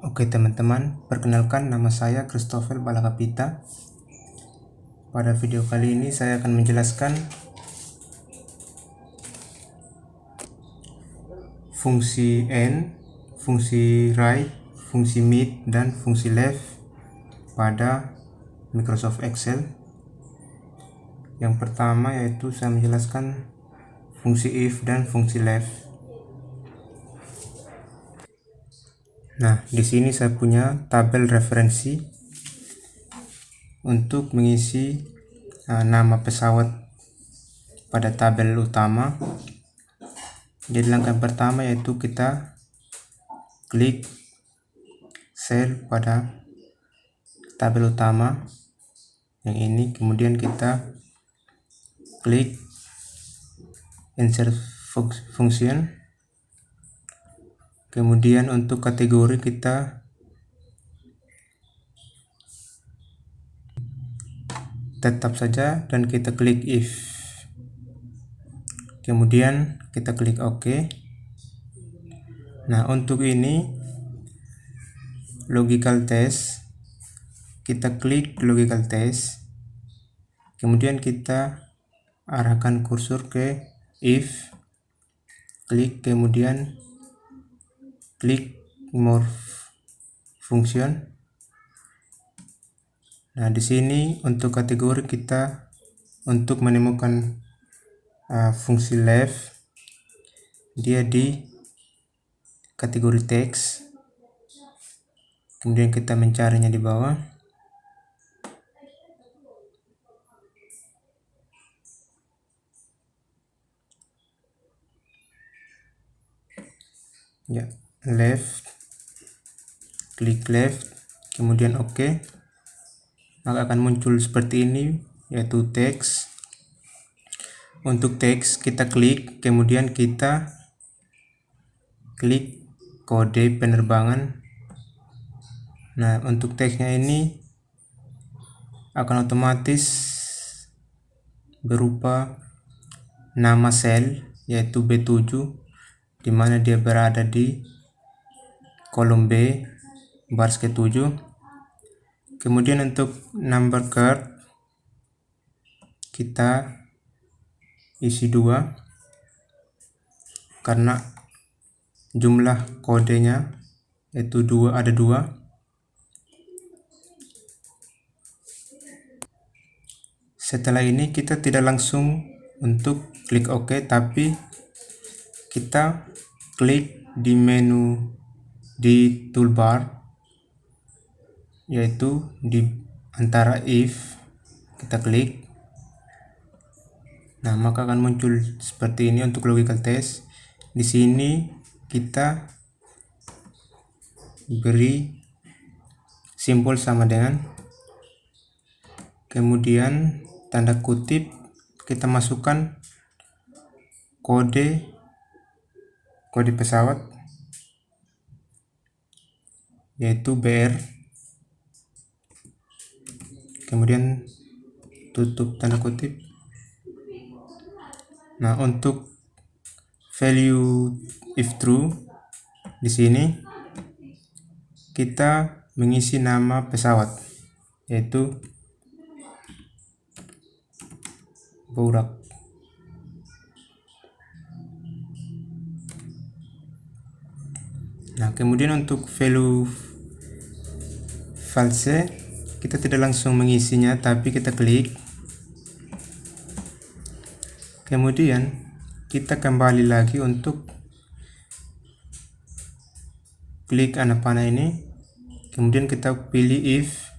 Oke teman-teman, perkenalkan nama saya Christopher Balakapita. Pada video kali ini saya akan menjelaskan fungsi N, fungsi right, fungsi mid, dan fungsi left pada Microsoft Excel. Yang pertama yaitu saya menjelaskan fungsi if dan fungsi left. Nah, di sini saya punya tabel referensi untuk mengisi nama pesawat pada tabel utama. Jadi langkah pertama yaitu kita klik sel pada tabel utama yang ini, kemudian kita klik insert function. Kemudian untuk kategori kita tetap saja dan kita klik if. Kemudian kita klik OK. Nah, untuk ini logical test, kita klik logical test. Kemudian kita arahkan kursor ke if, klik, kemudian klik more function. Nah, di sini untuk kategori kita untuk menemukan fungsi left, dia di kategori teks. Kemudian kita mencarinya di bawah. Ya, left, klik left, kemudian OK. Maka akan muncul seperti ini, yaitu teks. Untuk teks kita klik, kemudian kita klik kode penerbangan. Nah, untuk teksnya ini akan otomatis berupa nama sel, yaitu B7, di mana dia berada di kolom B baris ke-7. Kemudian untuk number card kita isi 2 karena jumlah kodenya yaitu ada 2. Setelah ini kita tidak langsung untuk klik OK, tapi kita klik di menu di toolbar, yaitu di antara if, kita klik. Nah, maka akan muncul seperti ini untuk logical test. Di sini kita beri simbol sama dengan, kemudian tanda kutip kita masukkan kode pesawat, yaitu BR. Kemudian tutup tanda kutip. Nah, untuk value if true, di sini kita mengisi nama pesawat, yaitu Boeing. Nah, kemudian untuk value false, kita tidak langsung mengisinya, tapi kita klik. Kemudian kita kembali lagi untuk klik anak panah ini, kemudian kita pilih if.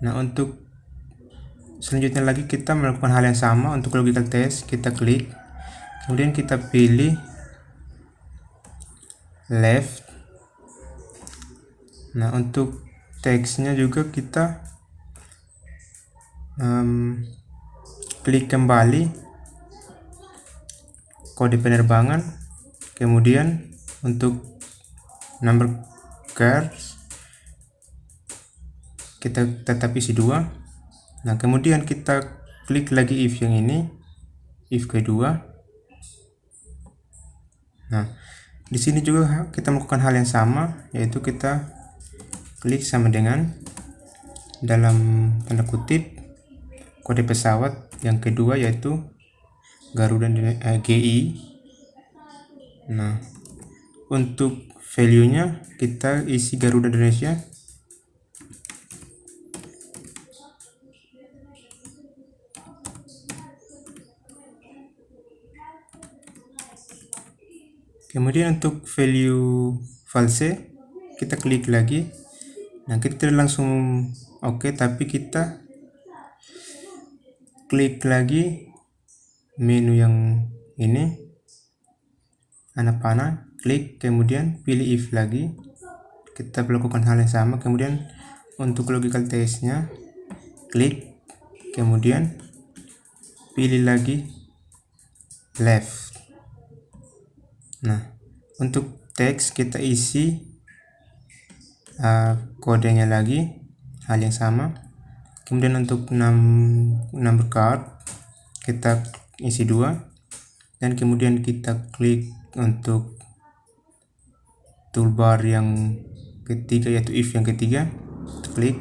Nah, untuk selanjutnya lagi kita melakukan hal yang sama untuk logical test, kita klik, kemudian kita pilih left. Nah, untuk teksnya juga kita klik kembali kode penerbangan, kemudian untuk number cards kita tetap isi 2. Nah, kemudian kita klik lagi if yang ini, if kedua. Nah, di sini juga kita melakukan hal yang sama, yaitu kita klik sama dengan dalam tanda kutip kode pesawat yang kedua, yaitu Garuda GI. Nah, untuk value-nya kita isi Garuda Indonesia. Kemudian untuk value false kita klik lagi. Nah, kita langsung oke, tapi kita klik lagi menu yang ini, anak panah, klik, kemudian pilih if lagi. Kita melakukan hal yang sama. Kemudian untuk logical test-nya klik, kemudian pilih lagi left. Nah, untuk teks kita isi kodenya lagi, hal yang sama. Kemudian untuk number card kita isi 2, dan kemudian kita klik untuk toolbar yang ketiga, yaitu if yang ketiga, klik.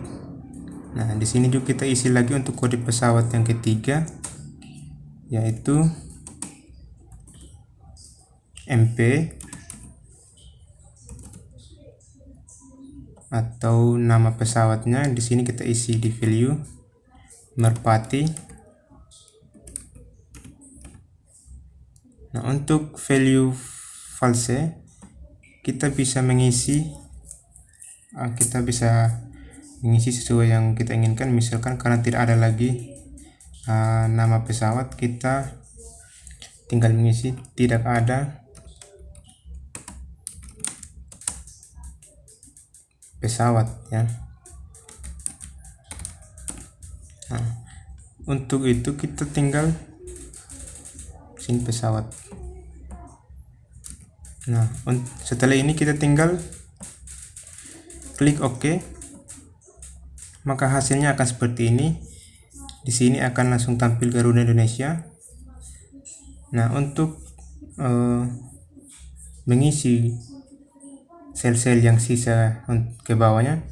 Nah, di sini juga kita isi lagi untuk kode pesawat yang ketiga, yaitu MP atau nama pesawatnya. Di sini kita isi di value Merpati. Nah, untuk value false kita bisa mengisi sesuai yang kita inginkan. Misalkan karena tidak ada lagi nama pesawat, kita tinggal mengisi tidak ada pesawat, ya. Nah, untuk itu kita tinggal sini pesawat. Nah, setelah ini kita tinggal klik OK, maka hasilnya akan seperti ini. Di sini akan langsung tampil Garuda Indonesia. Nah, untuk mengisi sel-sel yang sisa ke bawahnya,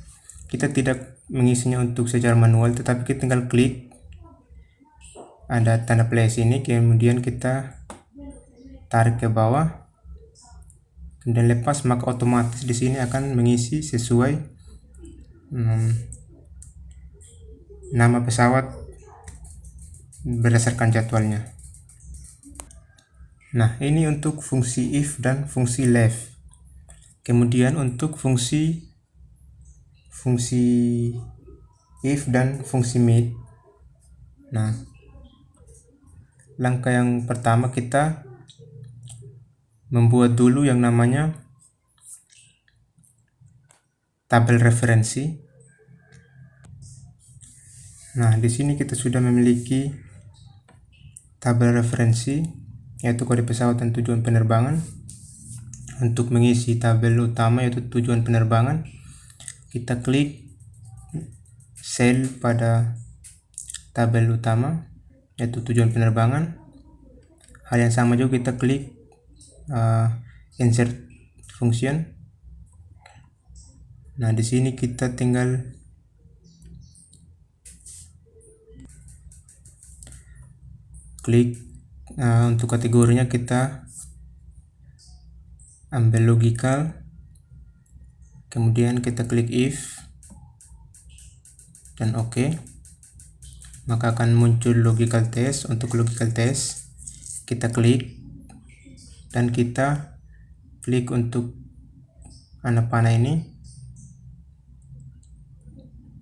kita tidak mengisinya untuk secara manual, tetapi kita tinggal klik ada tanda plus ini, kemudian kita tarik ke bawah dan lepas, maka otomatis di sini akan mengisi sesuai nama pesawat berdasarkan jadwalnya. Nah, ini untuk fungsi if dan fungsi left. Kemudian untuk fungsi if dan fungsi mid. Nah, langkah yang pertama kita membuat dulu yang namanya tabel referensi. Nah, di sini kita sudah memiliki tabel referensi, yaitu kode pesawat dan tujuan penerbangan. Untuk mengisi tabel utama, yaitu tujuan penerbangan, kita klik sel pada tabel utama, yaitu tujuan penerbangan. Hal yang sama juga kita klik insert function. Nah, di sini kita tinggal klik untuk kategorinya kita ambil logical, kemudian kita klik if dan OK, maka akan muncul logical test. Untuk logical test kita klik dan kita klik untuk anak panah ini,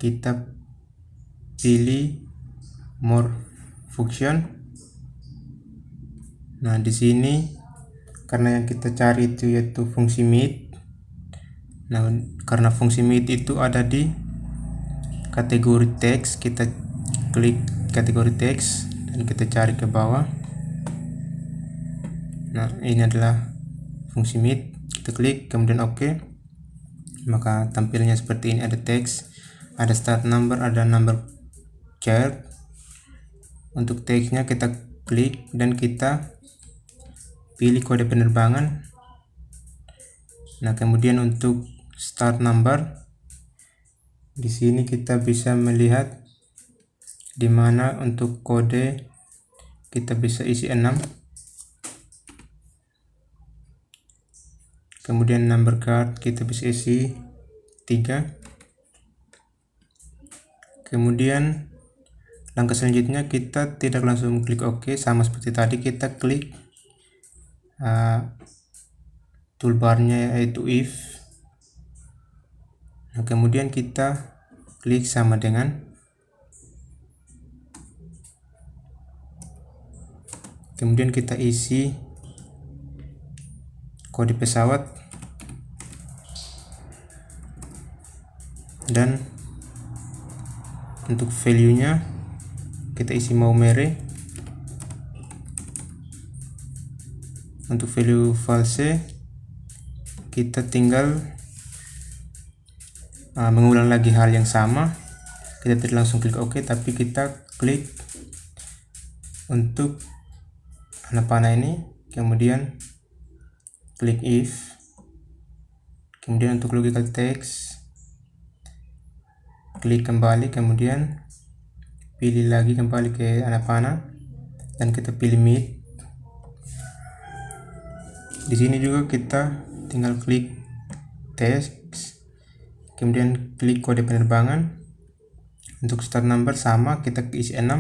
kita pilih more function. Nah, di sini karena yang kita cari itu yaitu fungsi mid. Nah, karena fungsi mid itu ada di kategori teks, kita klik kategori teks dan kita cari ke bawah. Nah, ini adalah fungsi mid. Kita klik kemudian OK, maka tampilnya seperti ini. Ada teks, ada start number, ada number chart. Untuk teksnya kita klik dan kita pilih kode penerbangan. Nah, kemudian untuk start number Di sini kita bisa melihat di mana untuk kode kita bisa isi 6. Kemudian number card kita bisa isi 3. Kemudian langkah selanjutnya kita tidak langsung klik OK, sama seperti tadi kita klik toolbarnya yaitu if. Nah, kemudian kita klik sama dengan, kemudian kita isi kode pesawat dan untuk value nya kita isi Maumere. Untuk value false kita tinggal mengulang lagi hal yang sama. Kita tidak langsung klik OK, tapi kita klik untuk anak panah ini, kemudian klik if, kemudian untuk logical text klik kembali, kemudian pilih lagi kembali ke anak panah dan kita pilih mid. Di sini juga kita tinggal klik text, kemudian klik kode penerbangan. Untuk start number sama, kita isi 6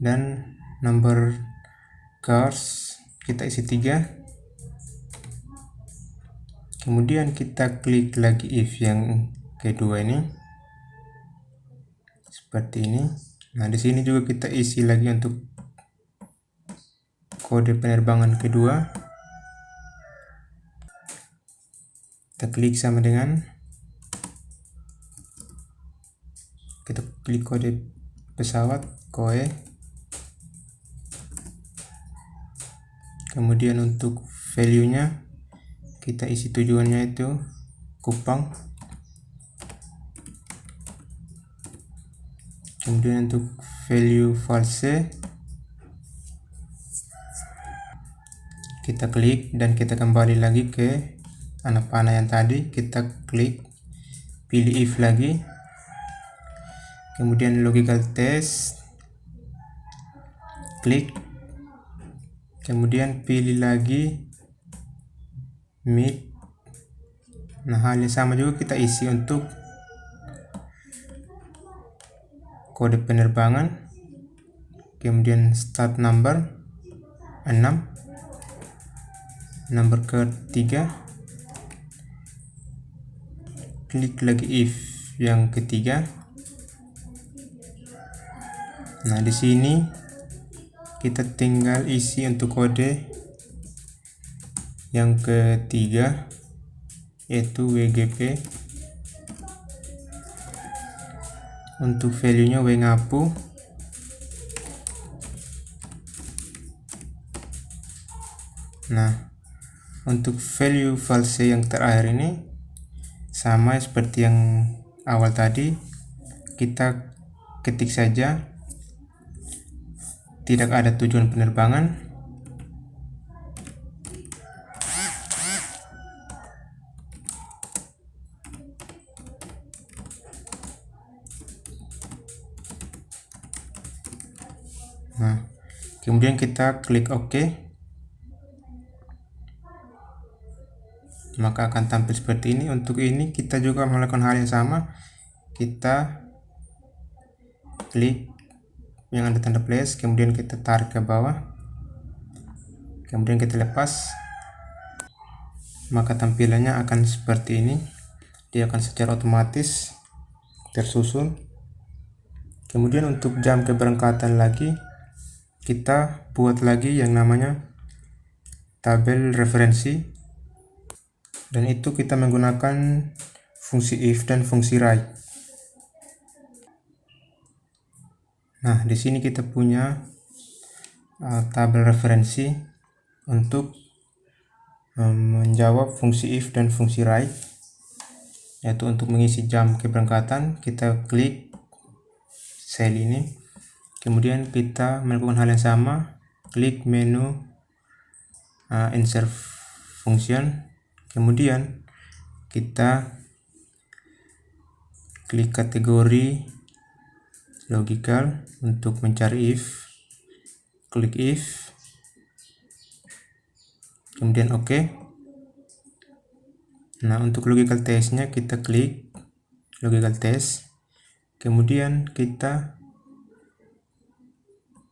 dan number cars kita isi 3. Kemudian kita klik lagi if yang kedua ini seperti ini. Nah, di sini juga kita isi lagi untuk kode penerbangan kedua. Kita klik sama dengan, kita klik kode pesawat KOE. Kemudian untuk value nya kita isi tujuannya itu Kupang. Kemudian untuk value false kita klik dan kita kembali lagi ke anak panah yang tadi. Kita klik, pilih if lagi, kemudian logical test klik, kemudian pilih lagi mid. Nah, hal yang sama juga kita isi untuk kode penerbangan, kemudian start number 6, number ketiga, klik lagi if yang ketiga. Nah, di sini kita tinggal isi untuk kode yang ketiga yaitu WGP. Untuk value nya WNGAPU. Nah, untuk value false yang terakhir ini sama seperti yang awal tadi, kita ketik saja tidak ada tujuan penerbangan. Nah, kemudian kita klik OK, maka akan tampil seperti ini. Untuk ini kita juga melakukan hal yang sama, kita klik yang ada tanda plus, kemudian kita tarik ke bawah, kemudian kita lepas, maka tampilannya akan seperti ini. Dia akan secara otomatis tersusun. Kemudian untuk jam keberangkatan lagi, kita buat lagi yang namanya tabel referensi, dan itu kita menggunakan fungsi if dan fungsi write. Nah, di sini kita punya tabel referensi untuk menjawab fungsi if dan fungsi write, yaitu untuk mengisi jam keberangkatan kita klik sel ini, kemudian kita melakukan hal yang sama, klik menu insert function, kemudian kita klik kategori logical untuk mencari if, klik if, kemudian OK. Nah, untuk logical testnya kita klik logical test, kemudian kita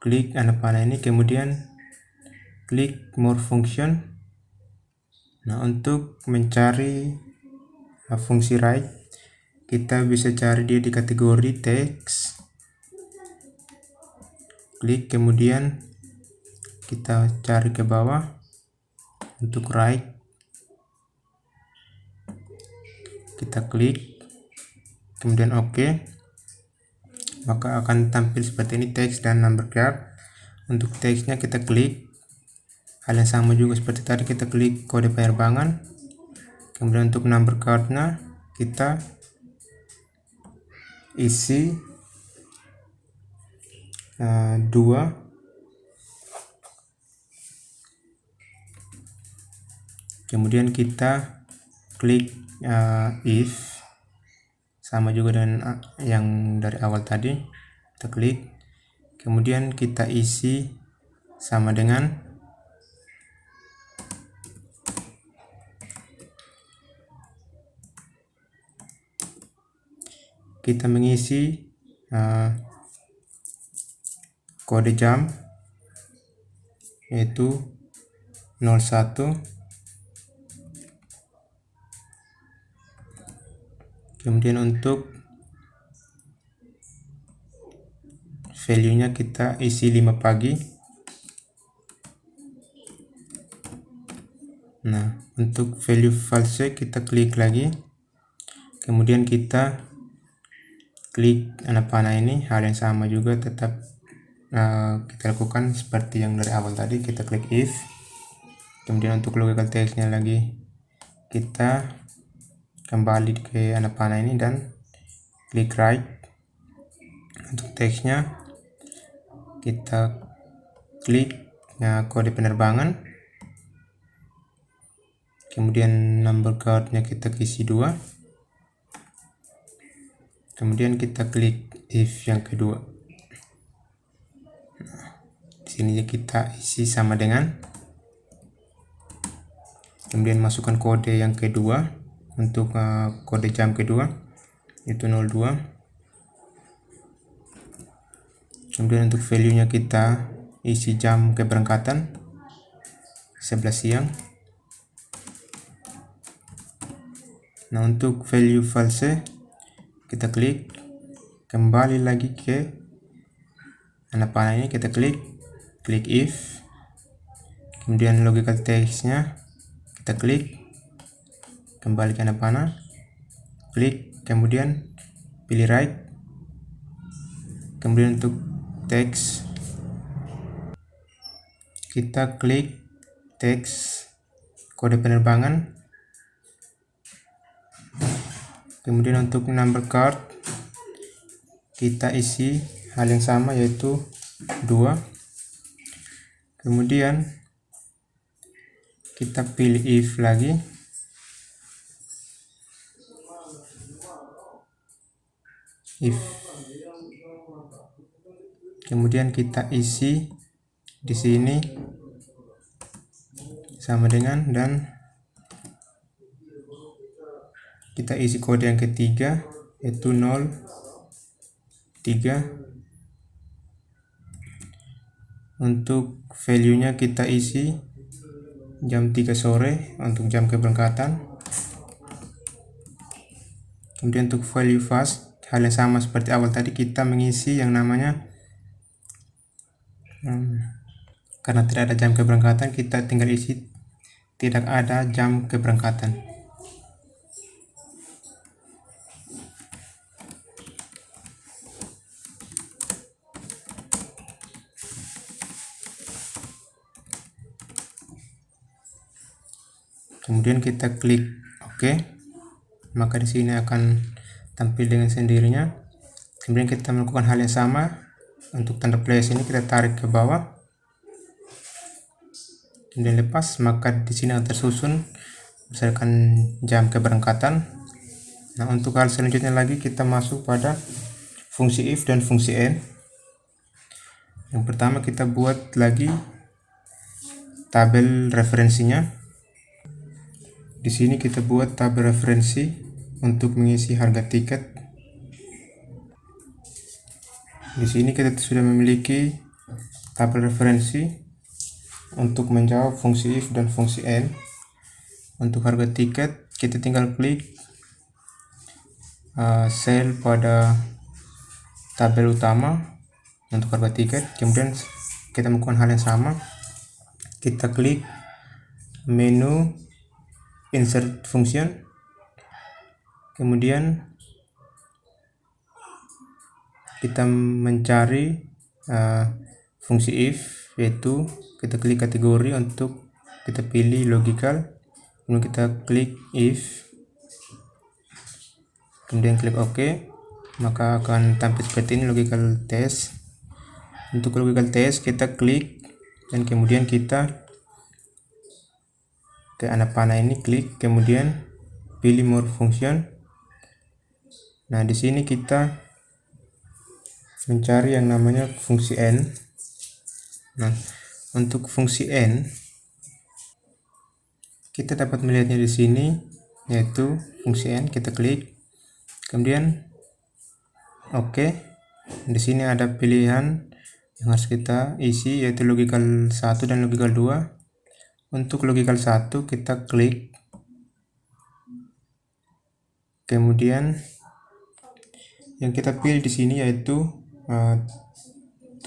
klik panah ini, kemudian klik more function. Nah, untuk mencari fungsi write, kita bisa cari dia di kategori text, klik, kemudian kita cari ke bawah untuk write, kita klik, kemudian OK, maka akan tampil seperti ini text dan number card. Untuk teksnya kita klik, hal yang sama juga seperti tadi, kita klik kode penerbangan, kemudian untuk number cardnya kita isi 2, kemudian kita klik if, sama juga dengan yang dari awal tadi, kita klik, kemudian kita isi sama dengan kita mengisi kode jam yaitu 01, kemudian untuk value nya kita isi 5 pagi. Nah, untuk value false kita klik lagi, kemudian kita klik panah ini, hal yang sama juga tetap kita lakukan seperti yang dari awal tadi, kita klik if, kemudian untuk logical text-nya lagi kita kembali ke panah ini dan klik write. Untuk teksnya kita klik kode penerbangan, kemudian number card-nya kita isi 2, kemudian kita klik if yang kedua. Di sini kita isi sama dengan, kemudian masukkan kode yang kedua untuk kode jam kedua itu 02, kemudian untuk value nya kita isi jam keberangkatan 11 siang. Nah, untuk value false kita klik, kembali lagi ke panah ini, kita klik if, kemudian logical text-nya kita klik, kembali ke panah, klik, kemudian pilih write, kemudian untuk teks kita klik teks kode penerbangan, kemudian untuk number card kita isi hal yang sama yaitu 2, kemudian kita pilih if lagi, if, kemudian kita isi di sini sama dengan, dan kita isi kode yang ketiga yaitu 03. Untuk value nya kita isi jam 3 sore untuk jam keberangkatan, kemudian untuk value fast hal yang sama seperti awal tadi, kita mengisi yang namanya karena tidak ada jam keberangkatan, kita tinggal isi tidak ada jam keberangkatan. Kemudian kita klik OK, maka di sini akan tampil dengan sendirinya. Kemudian kita melakukan hal yang sama untuk tanda plus ini, kita tarik ke bawah, kemudian lepas, maka di sini akan tersusun berdasarkan jam keberangkatan. Nah, untuk hal selanjutnya lagi kita masuk pada fungsi if dan fungsi and. Yang pertama kita buat lagi tabel referensinya. Di sini kita buat tabel referensi untuk mengisi harga tiket. Di sini kita sudah memiliki tabel referensi untuk menjawab fungsi if dan fungsi and. Untuk harga tiket kita tinggal klik sel pada tabel utama untuk harga tiket, kemudian kita melakukan hal yang sama, kita klik menu insert function, kemudian kita mencari fungsi if, yaitu kita klik kategori untuk kita pilih logical, kemudian kita klik if, kemudian klik OK, maka akan tampil seperti ini logical test. Untuk logical test kita klik dan kemudian kita ke anak panah ini klik, kemudian pilih more function. Nah, di sini kita mencari yang namanya fungsi and. Nah, untuk fungsi and kita dapat melihatnya di sini, yaitu fungsi and, kita klik, kemudian OK. Di sini ada pilihan yang harus kita isi, yaitu logical 1 dan logical 2. Untuk logical 1 kita klik, kemudian yang kita pilih di sini yaitu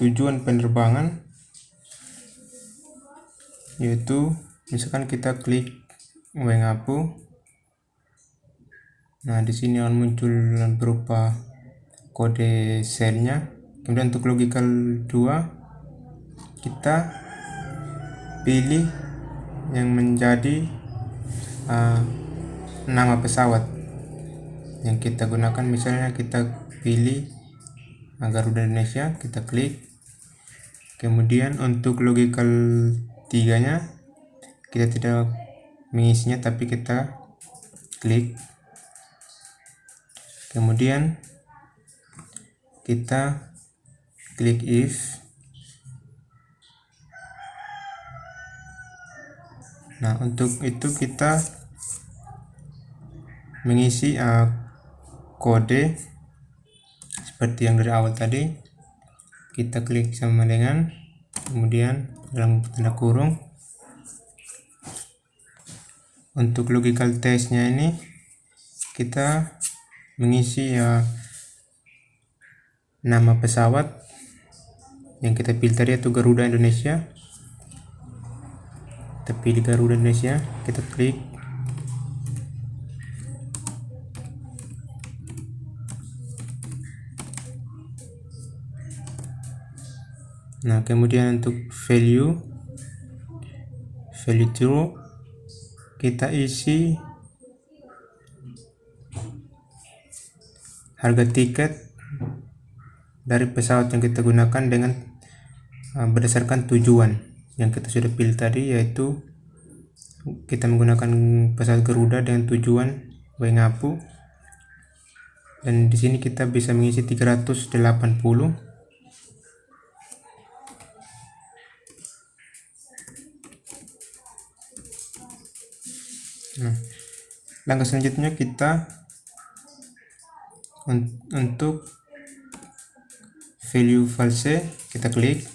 tujuan penerbangan, yaitu misalkan kita klik Wengapu. Nah, di sini akan muncul berupa kode selnya. Kemudian untuk logical 2 kita pilih yang menjadi nama pesawat yang kita gunakan. Misalnya kita pilih Garuda Indonesia, kita klik. Kemudian untuk logical 3 nya kita tidak mengisinya, tapi kita klik, kemudian kita klik if. Nah, untuk itu kita mengisi kode seperti yang dari awal tadi. Kita klik sama dengan, kemudian dalam tanda kurung. Untuk logical testnya ini kita mengisi nama pesawat yang kita pilih tadi, yaitu Garuda Indonesia. Kita pilih Garuda Indonesia, kita klik, nah kemudian untuk value true kita isi harga tiket dari pesawat yang kita gunakan dengan berdasarkan tujuan yang kita sudah pilih tadi, yaitu kita menggunakan pesawat Garuda dengan tujuan Wengapu, dan di sini kita bisa mengisi 380. Nah, langkah selanjutnya kita untuk value false kita klik,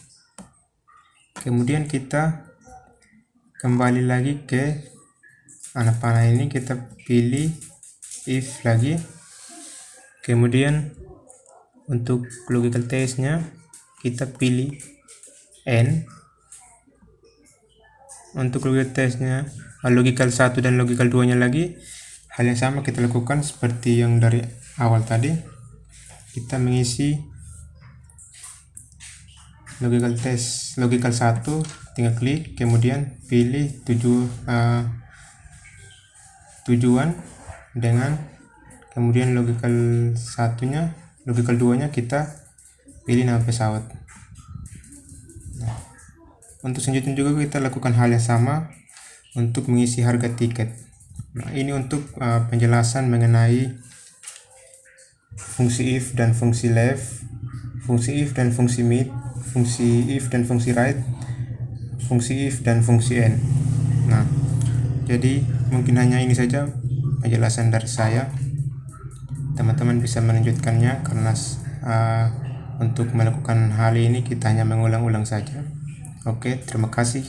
kemudian kita kembali lagi ke anak panah ini, kita pilih if lagi, kemudian untuk logical testnya kita pilih and. Untuk logical testnya logical 1 dan logical 2 nya lagi hal yang sama kita lakukan seperti yang dari awal tadi. Kita mengisi logical test logical 1, tinggal klik, kemudian pilih tujuan dengan, kemudian logical 1 nya, logical 2 nya kita pilih nama pesawat. Nah, untuk selanjutnya juga kita lakukan hal yang sama untuk mengisi harga tiket. Nah, ini untuk penjelasan mengenai fungsi if dan fungsi left, fungsi if dan fungsi mid, fungsi if dan fungsi right, fungsi if dan fungsi end. Nah, jadi mungkin hanya ini saja penjelasan dari saya. Teman-teman bisa melanjutkannya karena untuk melakukan hal ini kita hanya mengulang-ulang saja. Oke, terima kasih.